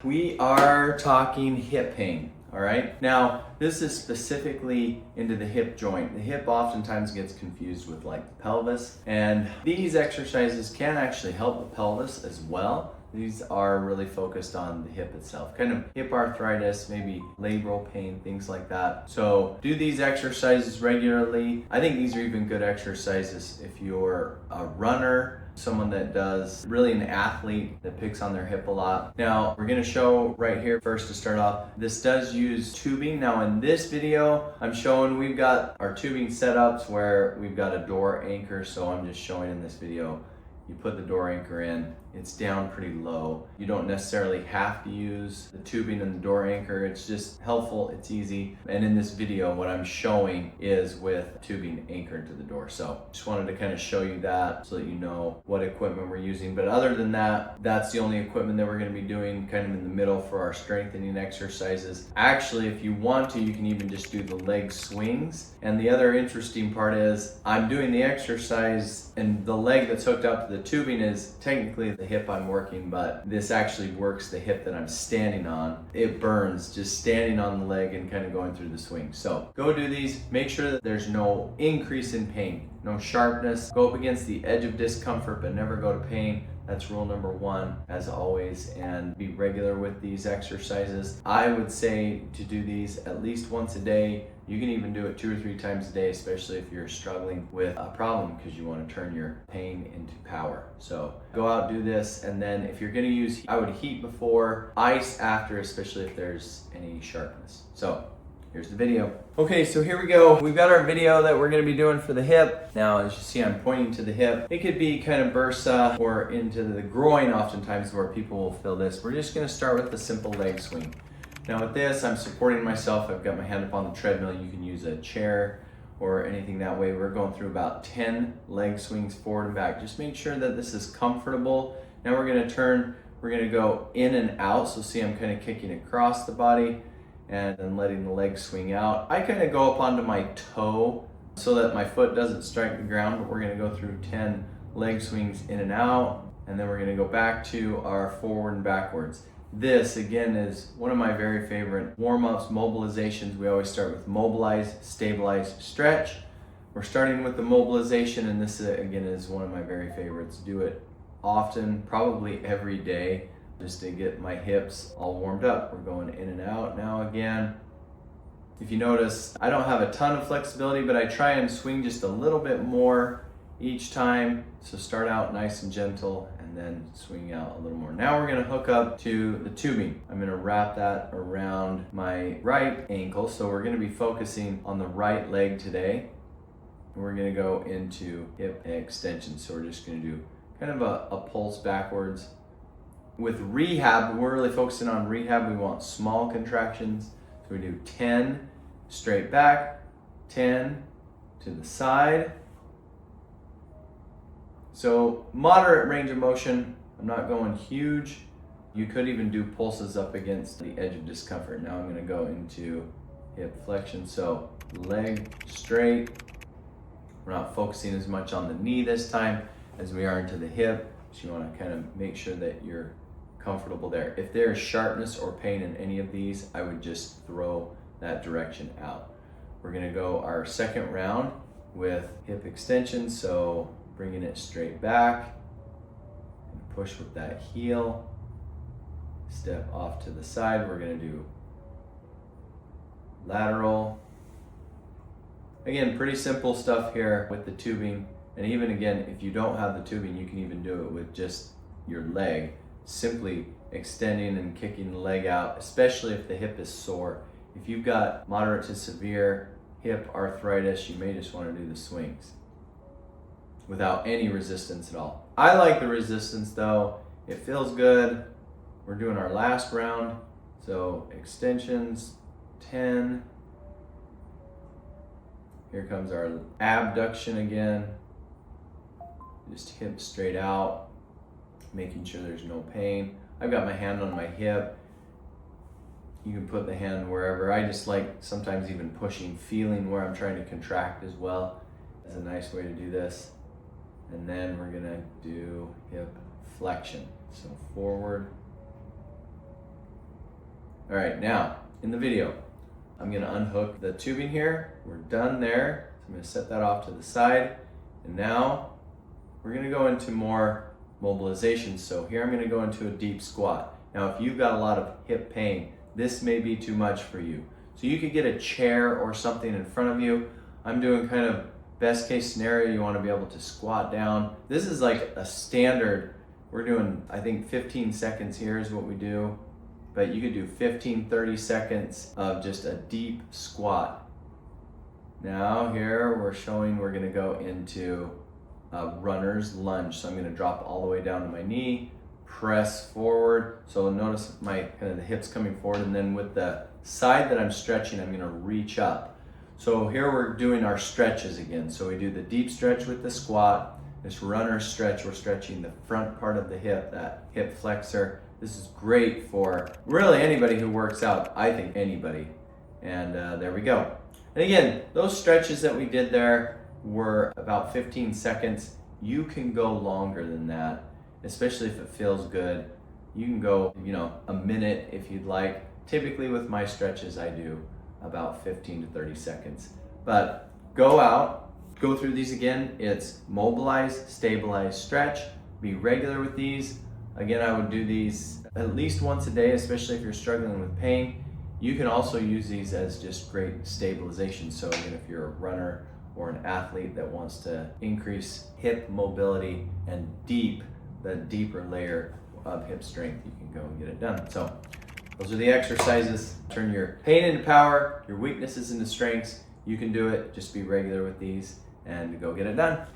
We are talking hip pain, all right? Now, this is specifically into the hip joint. The hip oftentimes gets confused with like the pelvis, and these exercises can actually help the pelvis as well. These are really focused on the hip itself, kind of hip arthritis, maybe labral pain, things like that. So do these exercises regularly. I think these are even good exercises if you're a runner, someone that does, really an athlete that picks on their hip a lot. Now, we're gonna show right here first to start off. This does use tubing. Now in this video, I'm showing we've got our tubing setups where we've got a door anchor. So I'm just showing in this video, you put the door anchor in, it's down pretty low. You don't necessarily have to use the tubing and the door anchor. It's just helpful, it's easy. And in this video, what I'm showing is with tubing anchored to the door. So just wanted to kind of show you that so that you know what equipment we're using. But other than that, that's the only equipment that we're gonna be doing kind of in the middle for our strengthening exercises. Actually, if you want to, you can even just do the leg swings. And the other interesting part is I'm doing the exercise and the leg that's hooked up to the tubing is technically the hip I'm working, but this actually works the hip that I'm standing on. It burns just standing on the leg and kind of going through the swing. So go do these, make sure that there's no increase in pain, no sharpness. Go up against the edge of discomfort, but never go to pain. That's rule number one, as always, and be regular with these exercises. I would say to do these at least once a day. You can even do it 2 or 3 times a day, especially if you're struggling with a problem because you want to turn your pain into power. So go out, do this, and then if you're gonna use, I would heat before, ice after, especially if there's any sharpness. So here's the video. Okay, so here we go. We've got our video that we're gonna be doing for the hip. Now, as you see, I'm pointing to the hip. It could be kind of bursa or into the groin oftentimes where people will feel this. We're just gonna start with the simple leg swing. Now with this, I'm supporting myself. I've got my hand up on the treadmill. You can use a chair or anything that way. We're going through about 10 leg swings forward and back. Just make sure that this is comfortable. Now we're gonna turn, we're gonna go in and out. So see, I'm kind of kicking across the body and then letting the leg swing out. I kind of go up onto my toe so that my foot doesn't strike the ground, but we're gonna go through 10 leg swings in and out, and then we're gonna go back to our forward and backwards. This, again, is one of my very favorite warm-ups, mobilizations. We always start with mobilize, stabilize, stretch. We're starting with the mobilization, and this, again, is one of my very favorites. Do it often, probably every day, just to get my hips all warmed up. We're going in and out now again. If you notice, I don't have a ton of flexibility, but I try and swing just a little bit more each time. So start out nice and gentle and then swing out a little more. Now we're gonna hook up to the tubing. I'm gonna wrap that around my right ankle. So we're gonna be focusing on the right leg today. And we're gonna go into hip extension. So we're just gonna do kind of a pulse backwards. With rehab, we're really focusing on rehab. We want small contractions. So we do 10 straight back, 10 to the side. So moderate range of motion. I'm not going huge. You could even do pulses up against the edge of discomfort. Now I'm gonna go into hip flexion. So leg straight. We're not focusing as much on the knee this time as we are into the hip. So you wanna kind of make sure that you're comfortable there. If there's sharpness or pain in any of these, I would just throw that direction out. We're gonna go our second round with hip extension. So bringing it straight back and push with that heel. Step off to the side. We're gonna do lateral. Again, pretty simple stuff here with the tubing. And even again, if you don't have the tubing, you can even do it with just your leg. Simply extending and kicking the leg out, especially if the hip is sore. If you've got moderate to severe hip arthritis, you may just want to do the swings without any resistance at all. I like the resistance though. It feels good. We're doing our last round. So extensions, 10. Here comes our abduction again. Just hip straight out, making sure there's no pain. I've got my hand on my hip. You can put the hand wherever. I just like sometimes even pushing, feeling where I'm trying to contract as well. It's a nice way to do this. And then we're gonna do hip flexion. So forward, All right, now in the video, I'm gonna unhook the tubing here. We're done there. So I'm gonna set that off to the side. And now we're gonna go into more mobilization. So here I'm gonna go into a deep squat. Now, if you've got a lot of hip pain, this may be too much for you. So you could get a chair or something in front of you. I'm doing kind of best case scenario, you wanna be able to squat down. This is like a standard. We're doing, I think 15 seconds here is what we do, but you could do 15, 30 seconds of just a deep squat. Now here we're showing we're gonna go into a runner's lunge. So I'm gonna drop all the way down to my knee, press forward. So notice my kind of the hips coming forward, and then with the side that I'm stretching, I'm gonna reach up. So here we're doing our stretches again. So we do the deep stretch with the squat, this runner stretch, we're stretching the front part of the hip, that hip flexor. This is great for really anybody who works out, I think anybody. And there we go. And again, those stretches that we did there were about 15 seconds. You can go longer than that, especially if it feels good. You can go, a minute if you'd like. Typically with my stretches, I do about 15 to 30 seconds. But go out, go through these again. It's mobilize, stabilize, stretch. Be regular with these. Again, I would do these at least once a day, especially if you're struggling with pain. You can also use these as just great stabilization. So again, if you're a runner or an athlete that wants to increase hip mobility and the deeper layer of hip strength, you can go and get it done. So those are the exercises. Turn your pain into power, your weaknesses into strengths. You can do it. Just be regular with these and go get it done.